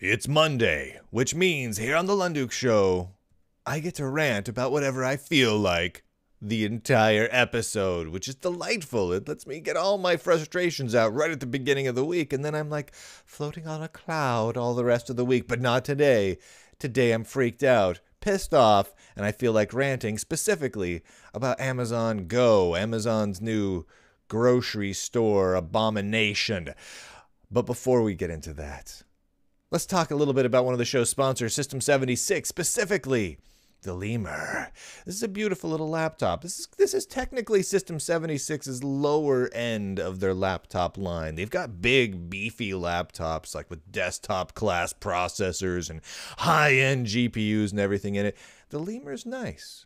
It's Monday, which means here on the Lunduke Show, I get to rant about whatever I feel like the entire episode, which is delightful. It lets me get all my frustrations out right at the beginning of the week, and then I'm like floating on a cloud all the rest of the week, but not today. Today I'm freaked out, pissed off, and I feel like ranting specifically about Amazon Go, Amazon's new grocery store abomination. But before we get into that, let's talk a little bit about one of the show's sponsors, System 76, specifically the Lemur. This is a beautiful little laptop. This is technically System 76's lower end of their laptop line. They've got big, beefy laptops, like with desktop-class processors and high-end GPUs and everything in it. The Lemur's nice.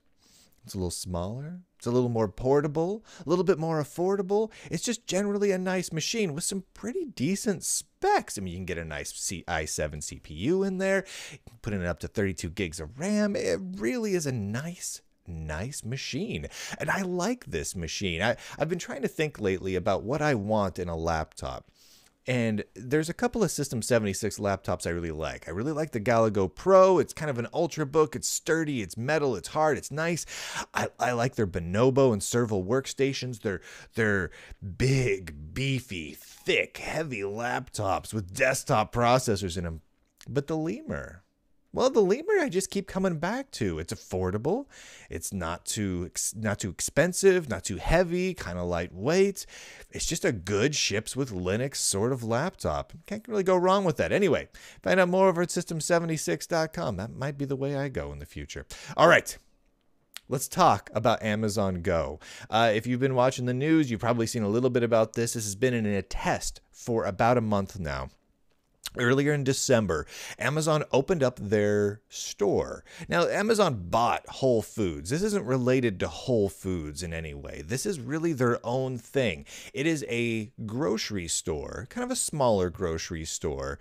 It's a little smaller. It's a little more portable, a little bit more affordable. It's just generally a nice machine with some pretty decent specs. I mean, you can get a nice i7 CPU in there. You can put in up to 32 gigs of RAM. It really is a nice machine. And I like this machine. I've been trying to think lately about what I want in a laptop. And there's a couple of System 76 laptops I really like. I really like the Go Pro. It's kind of an ultrabook. It's sturdy. It's metal. It's hard. It's nice. I like their Bonobo and Serval workstations. They're big, beefy, thick, heavy laptops with desktop processors in them. But the Lemur, well, the Lemur I just keep coming back to. It's affordable. It's not too expensive, not too heavy, kind of lightweight. It's just a good ships with Linux sort of laptop. Can't really go wrong with that. Anyway, find out more over at system76.com. That might be the way I go in the future. All right. Let's talk about Amazon Go. If you've been watching the news, you've probably seen a little bit about this. This has been in a test for about a month now. Earlier in December, Amazon opened up their store. Now, Amazon bought Whole Foods. This isn't related to Whole Foods in any way. This is really their own thing. It is a grocery store, kind of a smaller grocery store,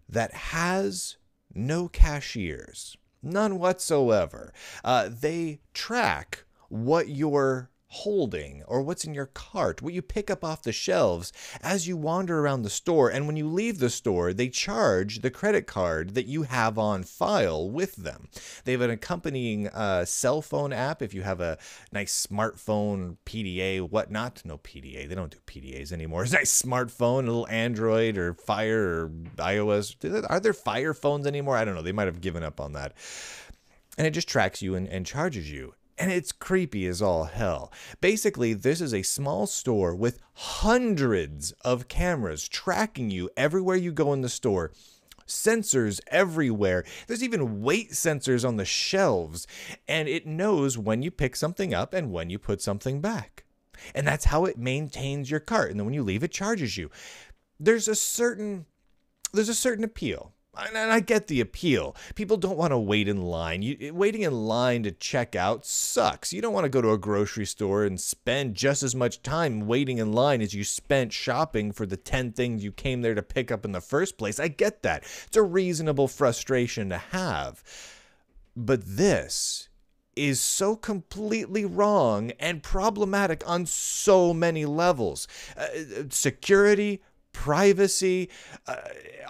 that has no cashiers. None whatsoever. They track what you're holding or what's in your cart, what you pick up off the shelves as you wander around the store, and when you leave the store they charge the credit card that you have on file with them. They have an accompanying cell phone app if you have a nice smartphone, PDA, whatnot. No PDA, they don't do PDAs anymore. It's a nice smartphone, a little Android or Fire or iOS. Are there Fire phones anymore? I don't know, they might have given up on that. And it just tracks you and charges you. And it's creepy as all hell. Basically, this is a small store with hundreds of cameras tracking you everywhere you go in the store. Sensors everywhere. There's even weight sensors on the shelves. And it knows when you pick something up and when you put something back. And that's how it maintains your cart. And then when you leave, it charges you. There's a certain appeal. And I get the appeal. People don't want to wait in line. Waiting in line to check out sucks. You don't want to go to a grocery store and spend just as much time waiting in line as you spent shopping for the 10 things you came there to pick up in the first place. I get that. It's a reasonable frustration to have. But this is so completely wrong and problematic on so many levels. Security, privacy,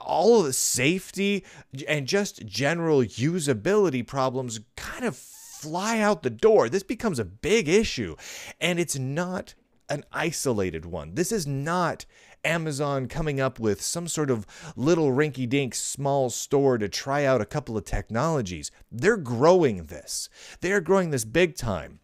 all of the safety, and just general usability problems kind of fly out the door. This becomes a big issue, and it's not an isolated one. This is not Amazon coming up with some sort of little rinky-dink small store to try out a couple of technologies. They're growing this. They're growing this big time.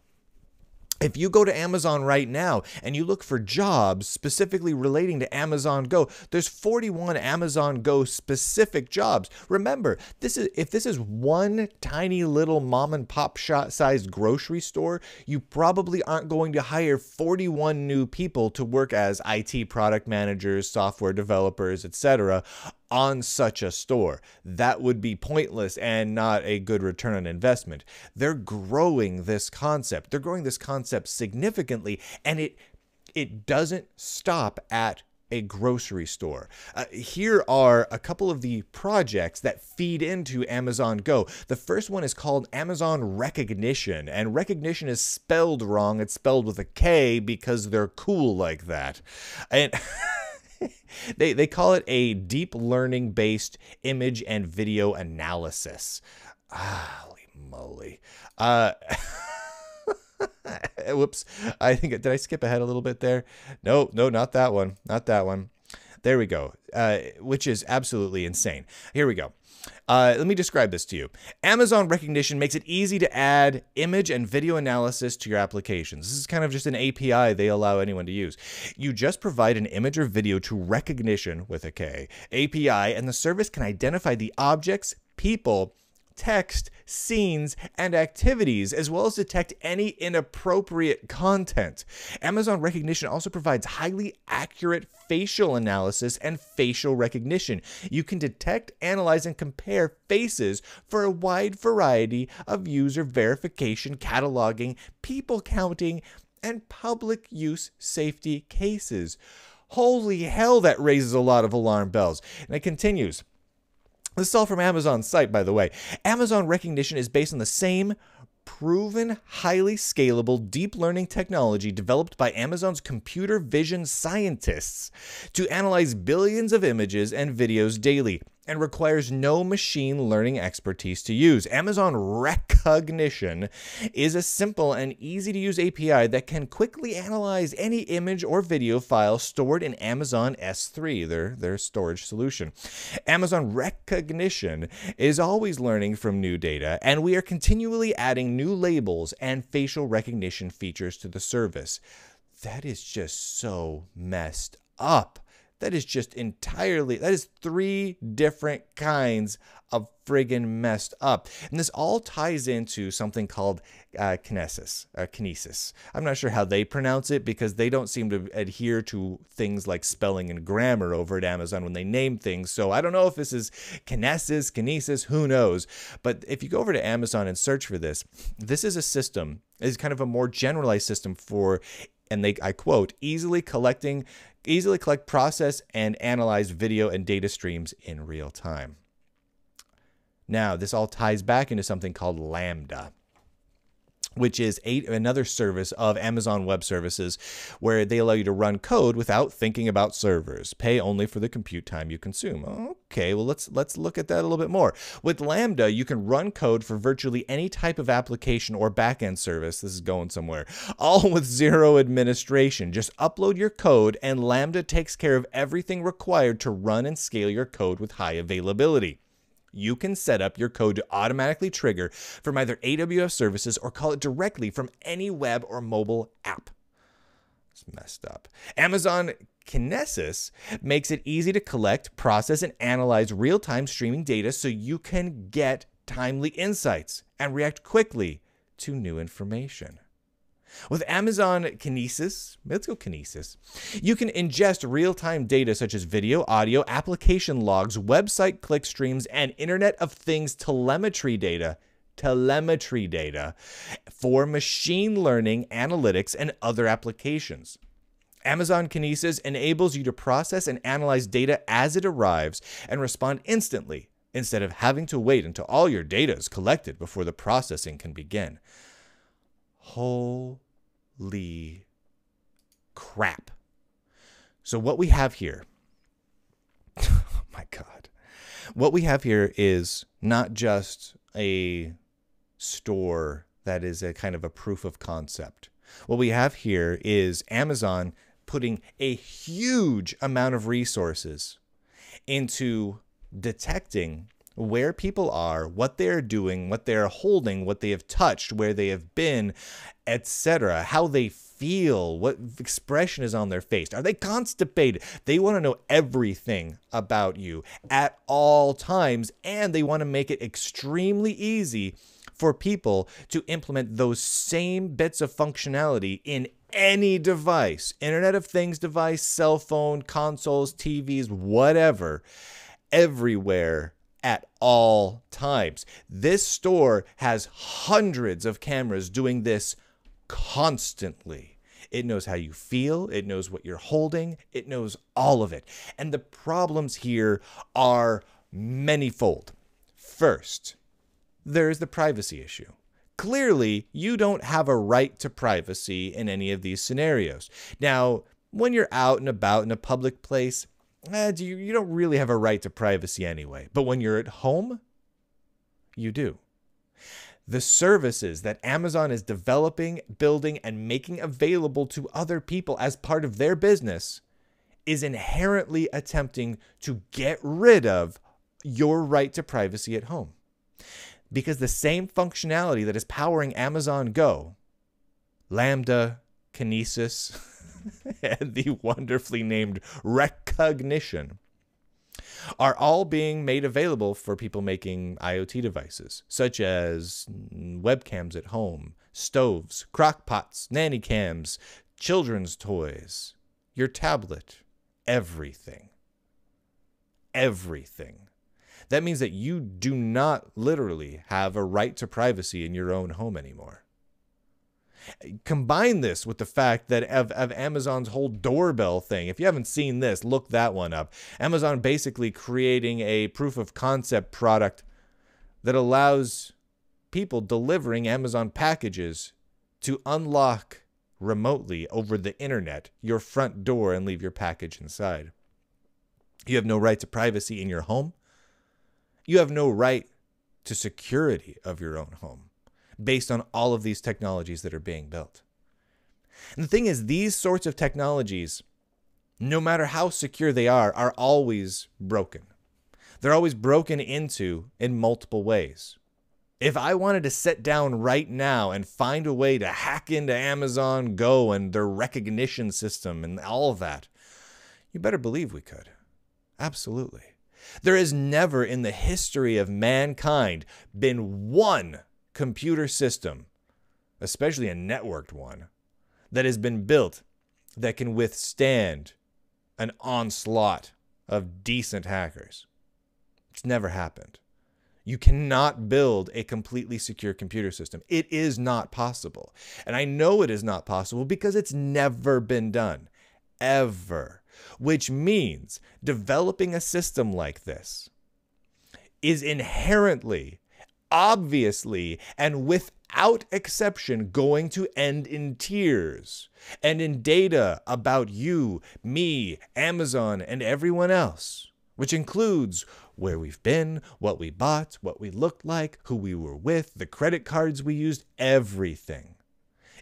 If you go to Amazon right now and you look for jobs specifically relating to Amazon Go, there's 41 Amazon Go specific jobs. Remember, if this is one tiny little mom and pop shop sized grocery store, you probably aren't going to hire 41 new people to work as IT product managers, software developers, etc. on such a store. That would be pointless and not a good return on investment. They're growing this concept. They're growing this concept significantly, and it doesn't stop at a grocery store. Here are a couple of the projects that feed into Amazon Go. The first one is called Amazon Recognition, and recognition is spelled wrong. It's spelled with a K because they're cool like that. And They call it a deep learning based image and video analysis. Holy moly. Whoops. I think, did I skip ahead a little bit there? No, not that one. Not that one. There we go. Which is absolutely insane. Here we go. Let me describe this to you. Amazon Recognition makes it easy to add image and video analysis to your applications. This is kind of just an API they allow anyone to use. You just provide an image or video to Recognition with a K API, and the service can identify the objects, people, text, scenes, and activities, as well as detect any inappropriate content. Amazon Recognition also provides highly accurate facial analysis and facial recognition. You can detect, analyze, and compare faces for a wide variety of user verification, cataloging, people counting, and public use safety cases. Holy hell, that raises a lot of alarm bells. And it continues. This is all from Amazon's site, by the way. Amazon Recognition is based on the same proven, highly scalable deep learning technology developed by Amazon's computer vision scientists to analyze billions of images and videos daily, and requires no machine learning expertise to use. Amazon Recognition is a simple and easy to use API that can quickly analyze any image or video file stored in Amazon S3, their storage solution. Amazon Recognition is always learning from new data, and we are continually adding new labels and facial recognition features to the service. That is just so messed up. That is just entirely, that is 3 different kinds of friggin' messed up. And this all ties into something called kinesis. I'm not sure how they pronounce it because they don't seem to adhere to things like spelling and grammar over at Amazon when they name things. So I don't know if this is kinesis, who knows. But if you go over to Amazon and search for this, this is a system, is kind of a more generalized system for, and I quote, easily collect, process, and analyze video and data streams in real time. Now, this all ties back into something called Lambda, which is another service of Amazon Web Services where they allow you to run code without thinking about servers. Pay only for the compute time you consume. Okay, well, let's look at that a little bit more. With Lambda, you can run code for virtually any type of application or backend service. This is going somewhere. All with zero administration. Just upload your code and Lambda takes care of everything required to run and scale your code with high availability. You can set up your code to automatically trigger from either AWS services or call it directly from any web or mobile app. It's messed up. Amazon Kinesis makes it easy to collect, process, and analyze real-time streaming data so you can get timely insights and react quickly to new information. With Amazon Kinesis, let's go Kinesis, you can ingest real-time data such as video, audio, application logs, website click streams, and Internet of Things telemetry data for machine learning, analytics, and other applications. Amazon Kinesis enables you to process and analyze data as it arrives and respond instantly instead of having to wait until all your data is collected before the processing can begin. Holy crap. So what we have here, oh my God, what we have here is not just a store that is a kind of a proof of concept. What we have here is Amazon putting a huge amount of resources into detecting where people are, what they're doing, what they're holding, what they have touched, where they have been, etc., how they feel, what expression is on their face. Are they constipated? They want to know everything about you at all times, and they want to make it extremely easy for people to implement those same bits of functionality in any device, Internet of Things device, cell phone, consoles, TVs, whatever, everywhere at all times. This store has hundreds of cameras doing this constantly. It knows how you feel. It knows what you're holding. It knows all of it. And the problems here are manifold. First, there's the privacy issue. Clearly, you don't have a right to privacy in any of these scenarios. Now, when you're out and about in a public place, you don't really have a right to privacy anyway. But when you're at home, you do. The services that Amazon is developing, building, and making available to other people as part of their business is inherently attempting to get rid of your right to privacy at home. Because the same functionality that is powering Amazon Go, Lambda, Kinesis, and the wonderfully named Recognition are all being made available for people making IoT devices, such as webcams at home, stoves, crock pots, nanny cams, children's toys, your tablet, everything. Everything. That means that you do not literally have a right to privacy in your own home anymore. Combine this with the fact that of Amazon's whole doorbell thing. If you haven't seen this, look that one up. Amazon basically creating a proof of concept product that allows people delivering Amazon packages to unlock remotely over the internet your front door and leave your package inside. You have no right to privacy in your home. You have no right to security of your own home, based on all of these technologies that are being built. And the thing is, these sorts of technologies, no matter how secure they are always broken. They're always broken into in multiple ways. If I wanted to sit down right now and find a way to hack into Amazon Go and their recognition system and all of that, you better believe we could. Absolutely. There has never in the history of mankind been one computer system, especially a networked one, that has been built that can withstand an onslaught of decent hackers. It's never happened. You cannot build a completely secure computer system. It is not possible. And I know it is not possible because it's never been done. Ever. Which means developing a system like this is inherently, obviously, and without exception going to end in tears and in data about you, me, Amazon, and everyone else, which includes where we've been, what we bought, what we looked like, who we were with, the credit cards we used, everything.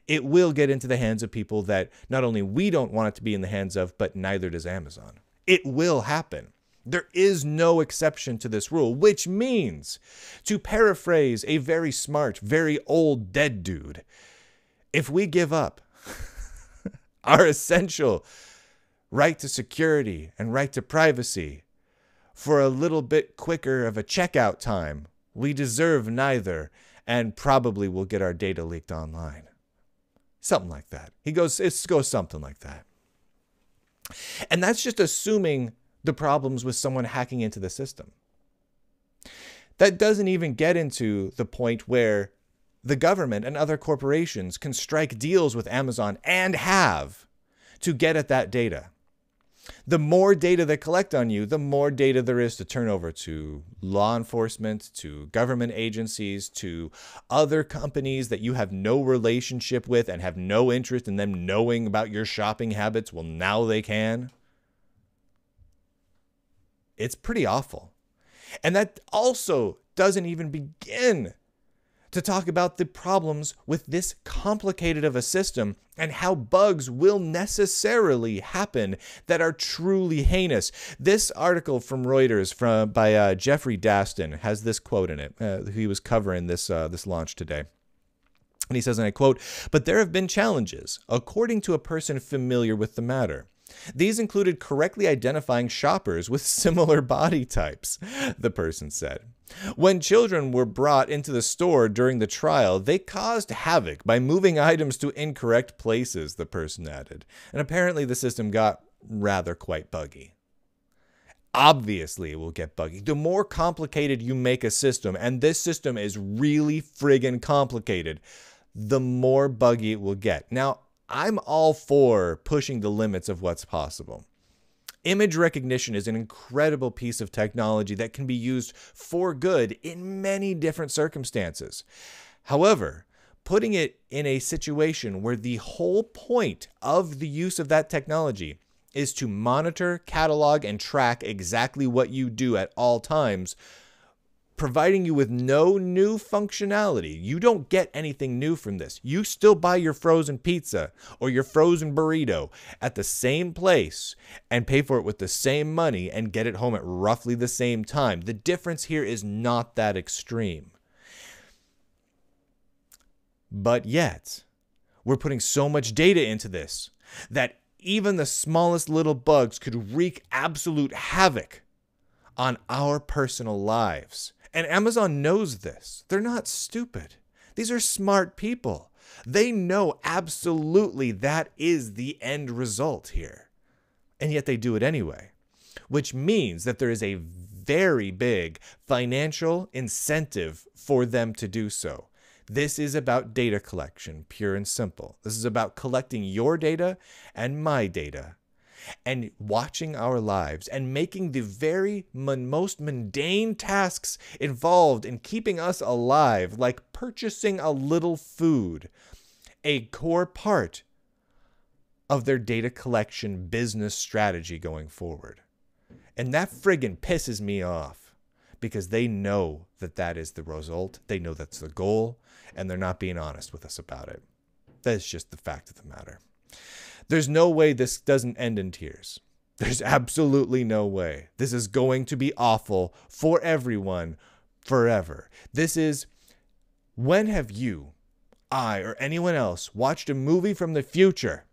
It will get into the hands of people that not only we don't want it to be in the hands of, but neither does Amazon. It will happen. There is no exception to this rule, which means, to paraphrase a very smart, very old dead dude, if we give up our essential right to security and right to privacy for a little bit quicker of a checkout time, we deserve neither and probably will get our data leaked online. Something like that. It goes something like that. And that's just assuming the problems with someone hacking into the system. That doesn't even get into the point where the government and other corporations can strike deals with Amazon and have to get at that data. The more data they collect on you, the more data there is to turn over to law enforcement, to government agencies, to other companies that you have no relationship with and have no interest in them knowing about your shopping habits. Well, now they can. It's pretty awful. And that also doesn't even begin to talk about the problems with this complicated of a system and how bugs will necessarily happen that are truly heinous. This article from Reuters by Jeffrey Daston has this quote in it. He was covering this launch today. And he says, and I quote, "But there have been challenges, according to a person familiar with the matter. These included correctly identifying shoppers with similar body types," the person said. "When children were brought into the store during the trial, they caused havoc by moving items to incorrect places," the person added. And apparently the system got rather quite buggy. Obviously, it will get buggy. The more complicated you make a system, and this system is really friggin' complicated, the more buggy it will get. Now, I'm all for pushing the limits of what's possible. Image recognition is an incredible piece of technology that can be used for good in many different circumstances. However, putting it in a situation where the whole point of the use of that technology is to monitor, catalog, and track exactly what you do at all times, providing you with no new functionality. You don't get anything new from this. You still buy your frozen pizza or your frozen burrito at the same place and pay for it with the same money and get it home at roughly the same time. The difference here is not that extreme. But yet, we're putting so much data into this that even the smallest little bugs could wreak absolute havoc on our personal lives. And Amazon knows this. They're not stupid. These are smart people. They know absolutely that is the end result here. And yet they do it anyway, which means that there is a very big financial incentive for them to do so. This is about data collection, pure and simple. This is about collecting your data and my data and watching our lives and making the very most mundane tasks involved in keeping us alive, like purchasing a little food, a core part of their data collection business strategy going forward. And that friggin' pisses me off because they know that that is the result. They know that's the goal, and they're not being honest with us about it. That's just the fact of the matter. There's no way this doesn't end in tears. There's absolutely no way. This is going to be awful for everyone forever. This is, when have you, I, or anyone else watched a movie from the future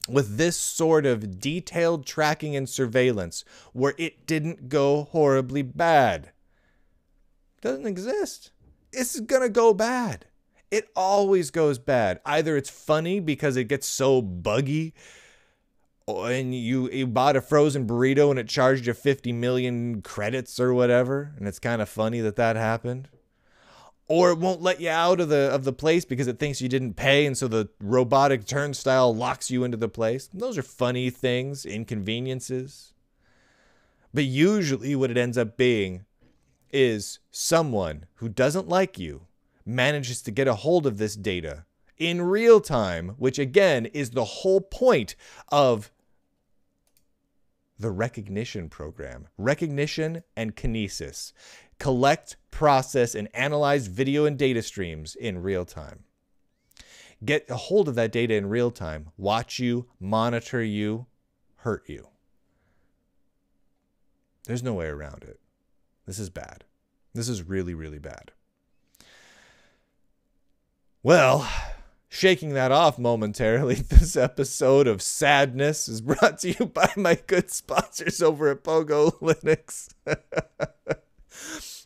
with this sort of detailed tracking and surveillance where it didn't go horribly bad? It doesn't exist. It's going to go bad. It always goes bad. Either it's funny because it gets so buggy, and you bought a frozen burrito and it charged you 50 million credits or whatever, and it's kind of funny that that happened. Or it won't let you out of the place because it thinks you didn't pay, and so the robotic turnstile locks you into the place. And those are funny things, inconveniences. But usually what it ends up being is someone who doesn't like you manages to get a hold of this data in real time, which again is the whole point of the recognition program. Recognition and kinesis. Collect, process, and analyze video and data streams in real time. Get a hold of that data in real time. Watch you, monitor you, hurt you. There's no way around it. This is bad. This is really, really bad. Well, shaking that off momentarily, this episode of Sadness is brought to you by my good sponsors over at Pogo Linux.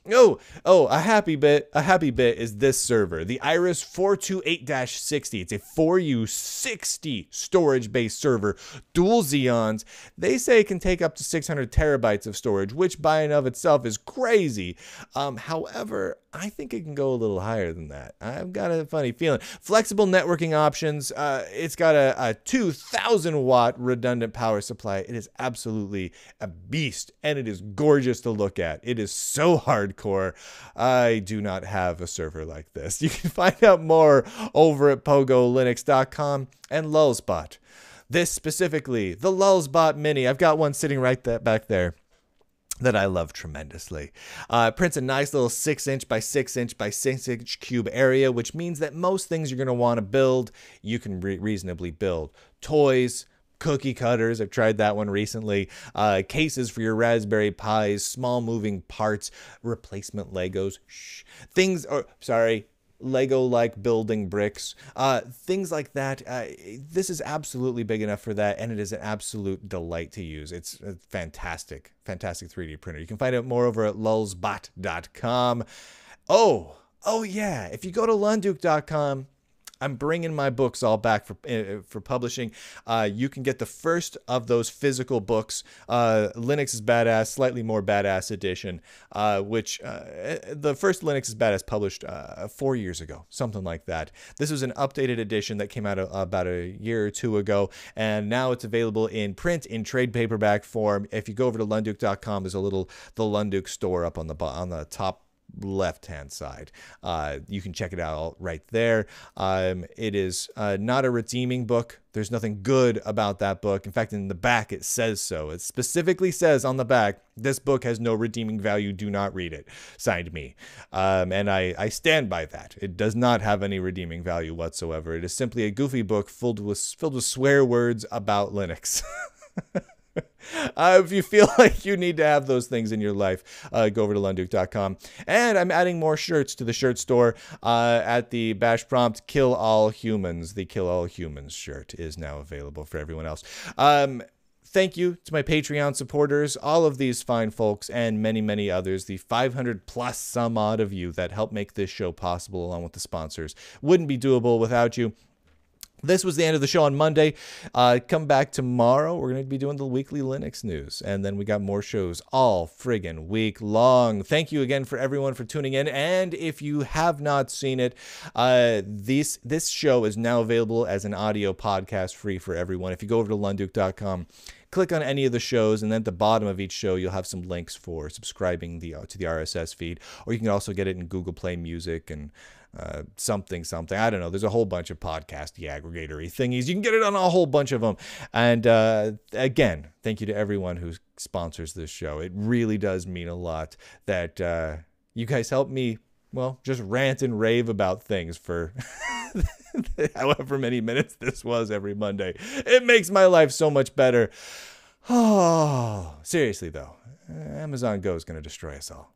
A happy bit is this server, the Iris 428-60. It's a 4U60 storage-based server, dual Xeons. They say it can take up to 600 terabytes of storage, which by and of itself is crazy. However, I think it can go a little higher than that. I've got a funny feeling. Flexible networking options. It's got a 2,000 watt redundant power supply. It is absolutely a beast, and it is gorgeous to look at. It is so hardcore. I do not have a server like this. You can find out more over at pogolinux.com and Lulzbot. This specifically, the Lulzbot Mini. I've got one sitting right back there that I love tremendously. Prints a nice little 6-inch by 6-inch by 6-inch cube area, which means that most things you're going to want to build, you can reasonably build. Toys, cookie cutters, I've tried that one recently, cases for your Raspberry Pis, small moving parts, replacement Legos, Lego-like building bricks, things like that. This is absolutely big enough for that, and it is an absolute delight to use. It's a fantastic 3D printer. You can find out more over at lulzbot.com. Oh yeah, if you go to lunduke.com, I'm bringing my books all back for publishing. You can get the first of those physical books, Linux is Badass, slightly more badass edition, which the first Linux is Badass published 4 years ago, something like that. This was an updated edition that came out about a year or two ago, and now it's available in print, in trade paperback form. If you go over to lunduke.com, there's the Lunduke store up on the top left-hand side. You can check it out right there. It is not a redeeming book. There's nothing good about that book. In fact, in the back, it says so. It specifically says on the back, this book has no redeeming value. Do not read it. Signed me. And I stand by that. It does not have any redeeming value whatsoever. It is simply a goofy book filled with swear words about Linux. If you feel like you need to have those things in your life, go over to lunduke.com. And I'm adding more shirts to the shirt store at the bash prompt. Kill All Humans. The Kill All Humans shirt is now available for everyone else. Thank you to my Patreon supporters, all of these fine folks, and many, many others. The 500 plus some odd of you that help make this show possible, along with the sponsors. Wouldn't be doable without you. This was the end of the show on Monday. Come back tomorrow. We're going to be doing the weekly Linux news. And then we got more shows all friggin' week long. Thank you again for everyone for tuning in. And if you have not seen it, this show is now available as an audio podcast free for everyone. If you go over to lunduke.com, click on any of the shows, and then at the bottom of each show, you'll have some links for subscribing to the RSS feed. Or you can also get it in Google Play Music and something. I don't know. There's a whole bunch of podcasty aggregatory thingies. You can get it on a whole bunch of them. And again, thank you to everyone who sponsors this show. It really does mean a lot that you guys help me, well, just rant and rave about things for however many minutes this was every Monday. It makes my life so much better. Oh, seriously though, Amazon Go is going to destroy us all.